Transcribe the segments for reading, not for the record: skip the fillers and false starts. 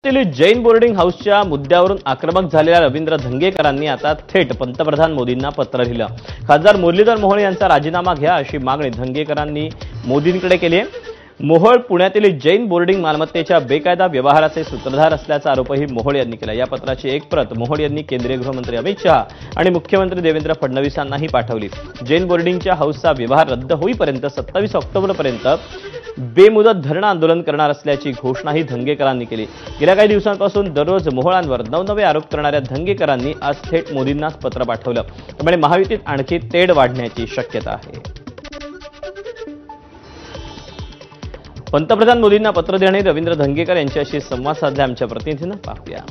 दिल्लीत जैन बोर्डिंग हाऊसच्या मुद्द्यावरून आक्रमक झालेल्या रवींद्र धंगेकरांनी आता थेट पंतप्रधान मोदींना पत्र लिहिलं। खासदार मुरलीधर मोहोळ यांचा राजीनामा घ्या अशी मागणी धंगेकरांनी मोदींकडे केली आहे। मोहोळ पुण्यातील जैन बोर्डिंग मालमत्तेच्या बेकायदा व्यवहाराचे सूत्रधार असल्याचा आरोपही मोहोळ यांनी केला। या पत्राची एक प्रत मोहोळ यांनी केंद्रीय गृहमंत्री अमित शहा आणि मुख्यमंत्री देवेंद्र फडणवीसांनाही पाठवली। जैन बोर्डिंगच्या हाऊसचा व्यवहार रद्द होईपर्यंत 27 ऑक्टोबरपर्यंत बेमुदत धरणं आंदोलन करणार असल्याची घोषणाही धंगेकरांनी केली। गेल्या काही दिवसांपासून दररोज मोहोळांवर नवनवे आरोप करणाऱ्या धंगेकरांनी आज थेट मोदींनाच पत्र पाठवलं। त्यामुळे महायुतीत आणखी तेढ वाढण्याची शक्यता आहे। पंतप्रधान मोदींना पत्र देणारे रवींद्र धंगेकर यांच्याशी संवाद साधला आमच्या प्रतिनिधीनं, पाहूया।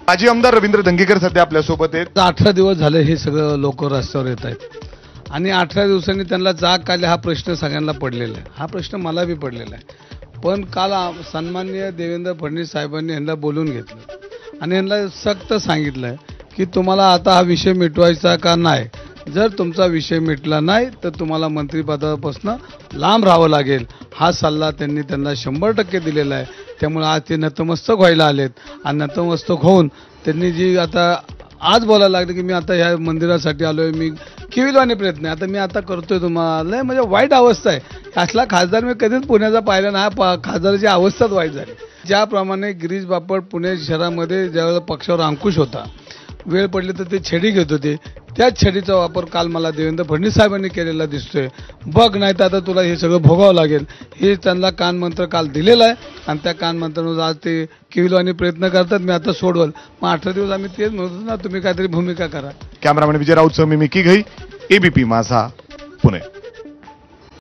माजी आमदार रवींद्र धंगेकर सध्या आपल्या सोबत आहेत। 18 दिवस झाले हे सगळं लोक रस्त्यावर येत आहेत आणि 18 दिवसांनी त्यांना जाग काढले हा प्रश्न सगळ्यांना पडलेला आहे। हा प्रश्न मला बी पडलेला आहे। पण काल सन्माननीय देवेंद्र फडणवीस साहेबांनी यांना बोलून घेतलं आणि यांना सक्त सांगितलं की तुम्हाला आता हा विषय मिटवायचा का नाही। जर तुमचा विषय मिटला नाही तर तुम्हाला मंत्रिपदापासून लांब राहावं लागेल। हा सल्ला त्यांनी त्यांना 100% दिलेला आहे। त्यामुळे आज ते नतमस्तक व्हायला आलेत आणि नतमस्तक होऊन त्यांनी जी आता आज बोलायला लागले की मी आता ह्या मंदिरासाठी आलोय, मी किविलवाने प्रयत्न आहे, आता मी आता करतोय। तुम्हाला म्हणजे वाईट अवस्था आहे। असला खासदार मी कधीच पुण्याचा पाहिला नाही। खासदाराची अवस्थाच वाईट झाली। ज्याप्रमाणे गिरीश बापट पुणे शहरामध्ये ज्यावेळेला पक्षावर अंकुश होता, वेळ पडली तर ते छडी घेत होते, त्याच छडीचा वापर काल मला देवेंद्र फडणवीस साहेबांनी केलेला दिसतोय। बघ नाही तर आता तुला हे सगळं भोगावं लागेल, हे त्यांना कानमंत्र काल दिलेला आहे आणि त्या कानमंत्रानुसार आज ते किविलवाने प्रयत्न करतात मी आता सोडवल। मग 18 दिवस आम्ही तेच म्हणतो ना, तुम्ही काहीतरी भूमिका करा। कॅमेरामॅन विजय राऊतसह मी मिकी घई, एबीपी माझा, पुणे।